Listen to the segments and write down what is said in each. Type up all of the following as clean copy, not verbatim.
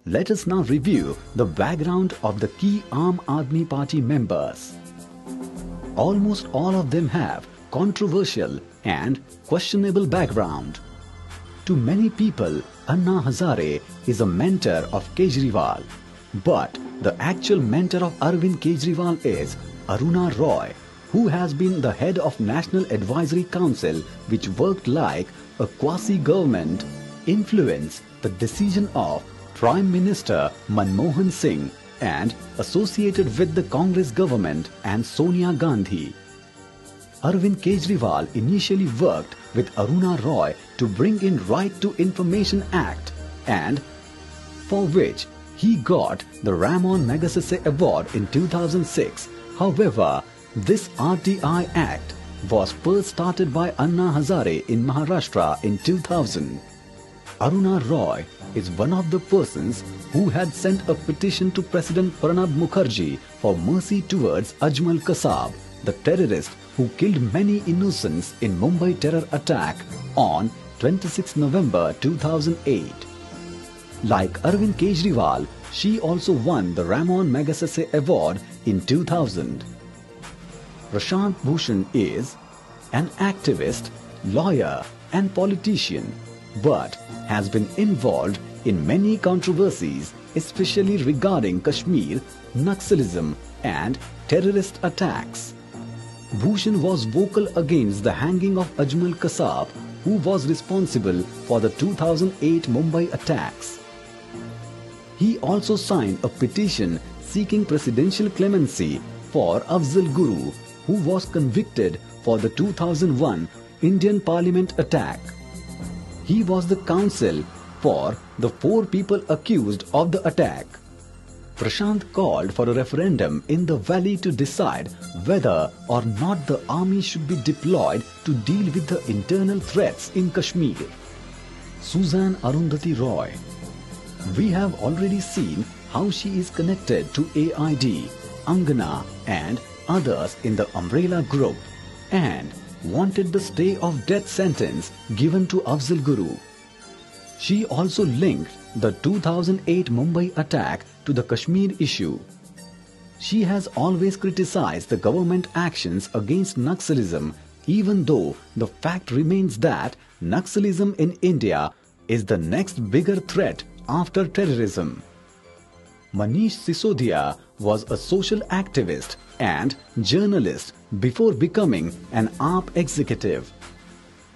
Let us now review the background of the key Aam Aadmi Party members. Almost all of them have controversial and questionable background. To many people, Anna Hazare is a mentor of Kejriwal. But the actual mentor of Arvind Kejriwal is Aruna Roy, who has been the head of National Advisory Council, which worked like a quasi-government, influenced the decision of Prime Minister Manmohan Singh and associated with the Congress government and Sonia Gandhi. Arvind Kejriwal initially worked with Aruna Roy to bring in Right to Information Act, and for which he got the Ramon Magsaysay Award in 2006. However, this RTI Act was first started by Anna Hazare in Maharashtra in 2000. Aruna Roy is one of the persons who had sent a petition to President Pranab Mukherjee for mercy towards Ajmal Kasab, the terrorist who killed many innocents in Mumbai terror attack on 26 November 2008. Like Arvind Kejriwal, she also won the Ramon Magsaysay Award in 2000. Prashant Bhushan is an activist, lawyer and politician, but has been involved in many controversies, especially regarding Kashmir, Naxalism and terrorist attacks. Bhushan was vocal against the hanging of Ajmal Kasab, who was responsible for the 2008 Mumbai attacks. He also signed a petition seeking presidential clemency for Afzal Guru, who was convicted for the 2001 Indian Parliament attack. He was the counsel for the 4 people accused of the attack. Prashant called for a referendum in the valley to decide whether or not the army should be deployed to deal with the internal threats in Kashmir. Suzanne Arundhati Roy. We have already seen how she is connected to AID, Angana and others in the umbrella group and wanted the stay of death sentence given to Afzal Guru. She also linked the 2008 Mumbai attack to the Kashmir issue. She has always criticized the government actions against Naxalism, even though the fact remains that Naxalism in India is the next bigger threat after terrorism. Manish Sisodia was a social activist and journalist before becoming an AAP executive.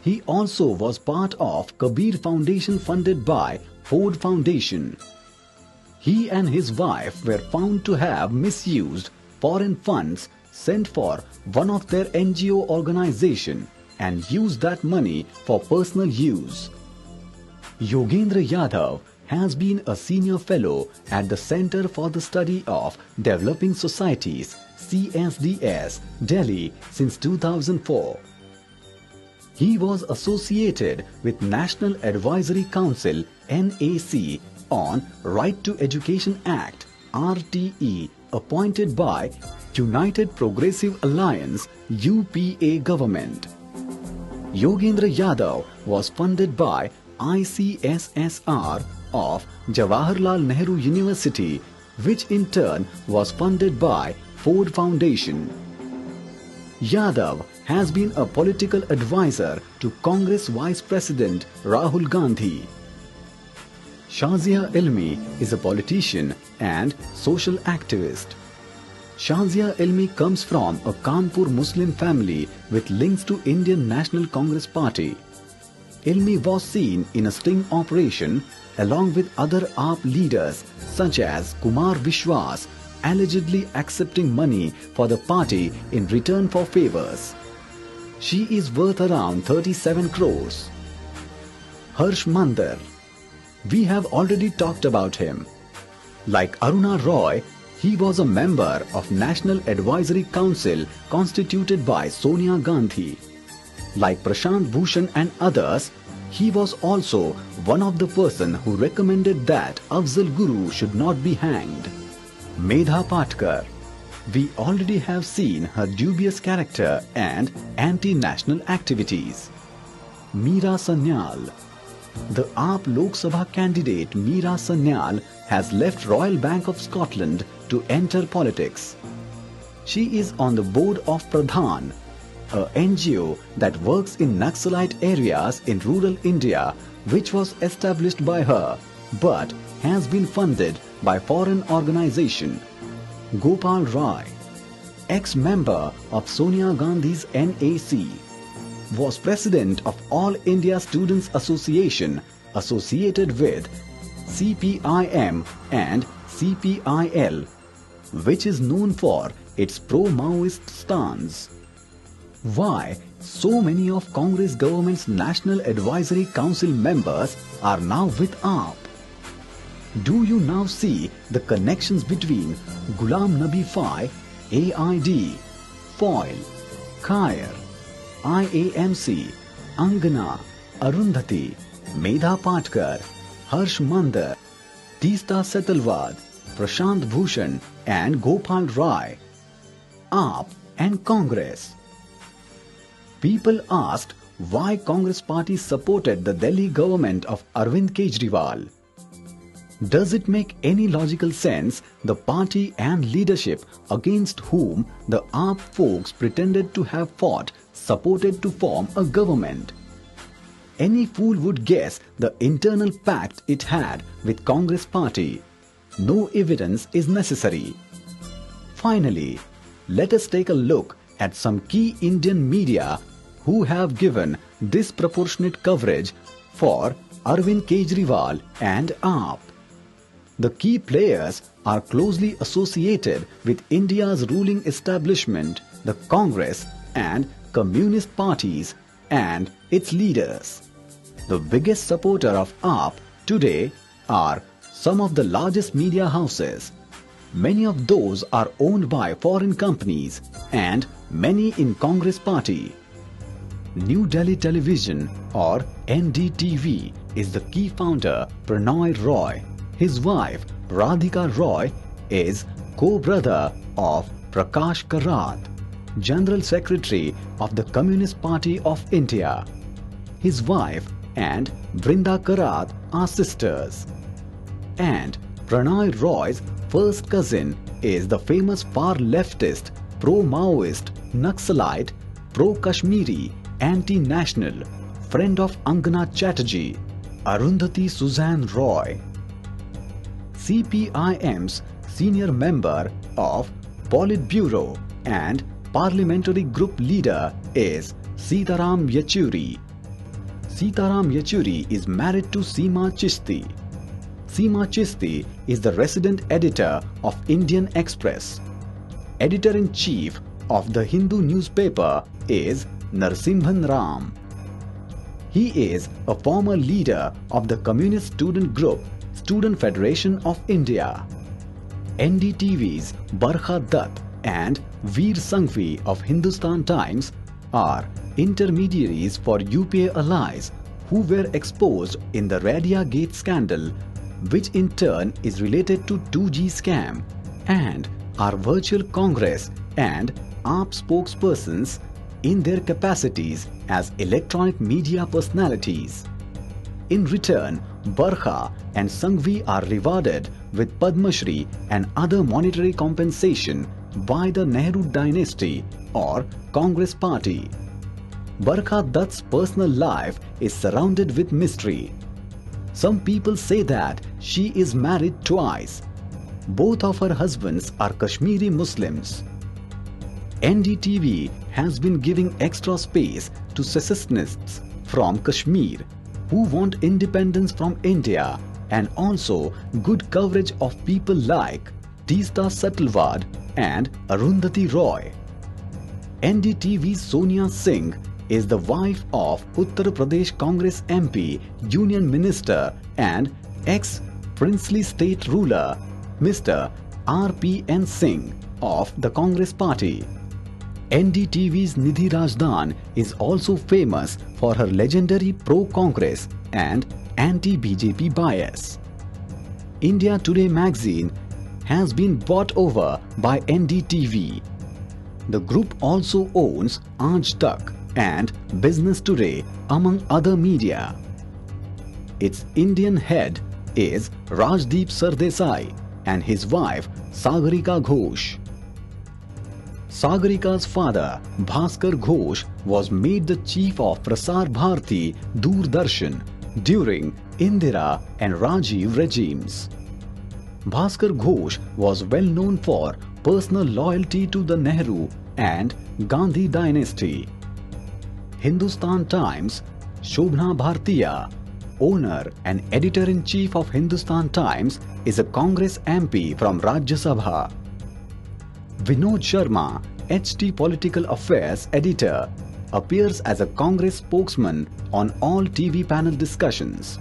He also was part of Kabir Foundation funded by Ford Foundation. He and his wife were found to have misused foreign funds sent for one of their NGO organization and used that money for personal use. Yogendra Yadav has been a senior fellow at the Center for the Study of Developing Societies, CSDS, Delhi since 2004. He was associated with National Advisory Council (NAC) on Right to Education Act (RTE) appointed by United Progressive Alliance (UPA) government. Yogendra Yadav was funded by ICSSR of Jawaharlal Nehru University, which in turn was funded by Ford Foundation. Yadav has been a political advisor to Congress Vice President Rahul Gandhi. Shazia Ilmi is a politician and social activist. Shazia Ilmi comes from a Kanpur Muslim family with links to Indian National Congress Party. Ilmi was seen in a sting operation along with other AAP leaders such as Kumar Vishwas, allegedly accepting money for the party in return for favors. She is worth around 37 crores. Harsh Mandar. We have already talked about him. Like Aruna Roy, he was a member of National Advisory Council constituted by Sonia Gandhi. Like Prashant Bhushan and others, he was also one of the person who recommended that Afzal Guru should not be hanged. Medha Patkar. We already have seen her dubious character and anti-national activities. Meera Sanyal. The AAP Lok Sabha candidate Meera Sanyal has left Royal Bank of Scotland to enter politics. She is on the board of Pradhan, a NGO that works in Naxalite areas in rural India, which was established by her but has been funded by foreign organization. Gopal Rai, ex-member of Sonia Gandhi's NAC, was president of All India Students Association associated with CPIM and CPIL, which is known for its pro-Maoist stance. Why so many of Congress government's National Advisory Council members are now with AAP? Do you now see the connections between Ghulam Nabi Fai, AID, FOIL, Khair, IAMC, Angana, Arundhati, Medha Patkar, Harsh Mandar, Teesta Setalwad, Prashant Bhushan and Gopal Rai, AAP and Congress? People asked why Congress party supported the Delhi government of Arvind Kejriwal. Does it make any logical sense the party and leadership against whom the AAP folks pretended to have fought supported to form a government? Any fool would guess the internal pact it had with Congress party. No evidence is necessary. Finally, let us take a look at some key Indian media who have given disproportionate coverage for Arvind Kejriwal and AAP. The key players are closely associated with India's ruling establishment, the Congress and Communist parties and its leaders. The biggest supporter of AAP today are some of the largest media houses. Many of those are owned by foreign companies and many in Congress party. New Delhi Television or NDTV is the key founder Prannoy Roy. His wife Radhika Roy is co-brother of Prakash Karat, General Secretary of the Communist Party of India. His wife and Brinda Karat are sisters. And Prannoy Roy's first cousin is the famous far-leftist, pro-Maoist, Naxalite, pro-Kashmiri, anti-national, friend of Angana Chatterjee, Arundhati Suzanne Roy. CPIM's senior member of Politburo and parliamentary group leader is Sitaram Yechuri. Sitaram Yechuri is married to Seema Chishti. Seema Chishti is the resident editor of Indian Express. Editor-in-chief of the Hindu newspaper is Narsimhan Ram. He is a former leader of the Communist Student Group, Student Federation of India. NDTV's Barkha Dutt and Veer Sanghvi of Hindustan Times are intermediaries for UPA allies who were exposed in the Radia Gate scandal, which in turn is related to 2G scam, and are virtual Congress and AAP spokespersons in their capacities as electronic media personalities. In return, Barkha and Sanghvi are rewarded with Padma Shri and other monetary compensation by the Nehru dynasty or Congress party. Barkha Dutt's personal life is surrounded with mystery. Some people say that she is married twice. Both of her husbands are Kashmiri Muslims. NDTV has been giving extra space to secessionists from Kashmir who want independence from India, and also good coverage of people like Teesta Setalwad and Arundhati Roy. NDTV's Sonia Singh is the wife of Uttar Pradesh Congress MP, Union Minister and ex-princely state ruler Mr. R.P.N. Singh of the Congress Party. NDTV's Nidhi Rajdan is also famous for her legendary pro-Congress and anti-BJP bias. India Today magazine has been bought over by NDTV. The group also owns Aaj Tak and Business Today, among other media. Its Indian head, is Rajdeep Sardesai and his wife Sagarika Ghosh. Sagarika's father, Bhaskar Ghosh, was made the chief of Prasar Bharati Doordarshan during Indira and Rajiv regimes. Bhaskar Ghosh was well known for personal loyalty to the Nehru and Gandhi dynasty. Hindustan Times, Shobhna Bhartiya, owner and editor-in-chief of Hindustan Times, is a Congress MP from Rajya Sabha. Vinod Sharma, HT Political Affairs editor, appears as a Congress spokesman on all TV panel discussions.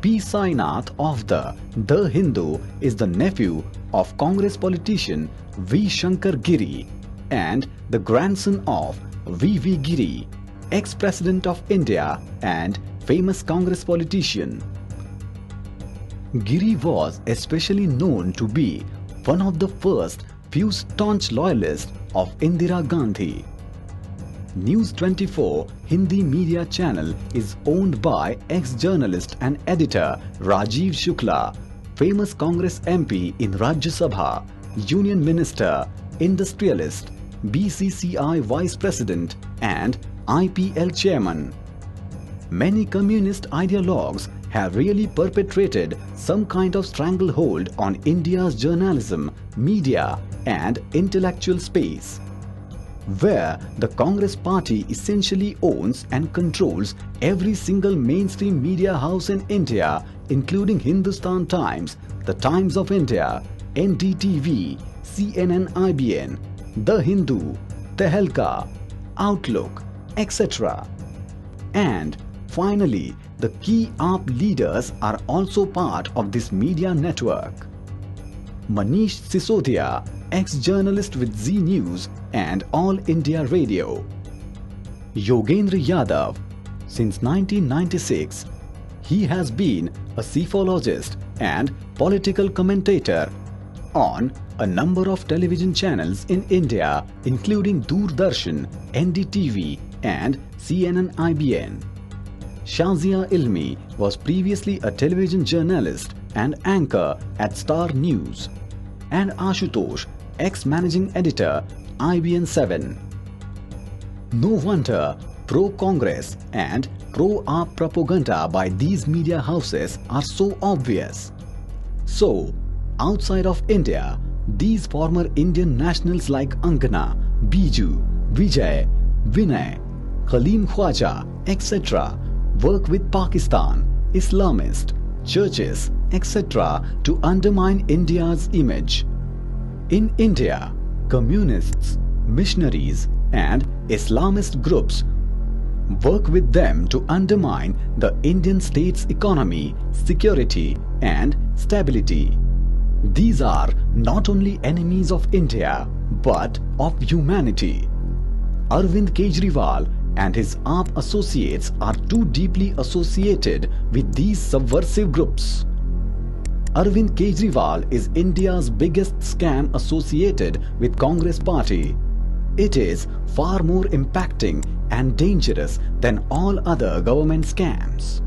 P. Sainath of The Hindu is the nephew of Congress politician V. Shankar Giri and the grandson of V. V. Giri, ex-president of India and famous Congress politician. Giri was especially known to be one of the first few staunch loyalists of Indira Gandhi. News 24 Hindi media channel is owned by ex-journalist and editor Rajiv Shukla, famous Congress MP in Rajya Sabha, Union Minister, Industrialist, BCCI Vice President and IPL Chairman. Many communist ideologues have really perpetrated some kind of stranglehold on India's journalism, media and intellectual space, where the Congress party essentially owns and controls every single mainstream media house in India, including Hindustan Times, The Times of India, NDTV, CNN-IBN, The Hindu, Tehelka, Outlook, etc. And finally, the key AAP leaders are also part of this media network. Manish Sisodia, ex-journalist with Zee News and All India Radio. Yogendra Yadav. Since 1996, he has been a psephologist and political commentator on a number of television channels in India, including Doordarshan, NDTV and CNN-IBN. Shazia Ilmi was previously a television journalist and anchor at Star News, and Ashutosh, ex-managing editor, IBN 7. No wonder pro-Congress and pro-AAP propaganda by these media houses are so obvious. So, outside of India, these former Indian nationals like Angana, Biju, Vijay, Vinay, Khalim Khwaja, etc. work with Pakistan, Islamist, churches, etc. to undermine India's image. In India, communists, missionaries and Islamist groups work with them to undermine the Indian state's economy, security and stability. These are not only enemies of India but of humanity. Arvind Kejriwal and his AAP associates are too deeply associated with these subversive groups. Arvind Kejriwal is India's biggest scam associated with Congress party. It is far more impacting and dangerous than all other government scams.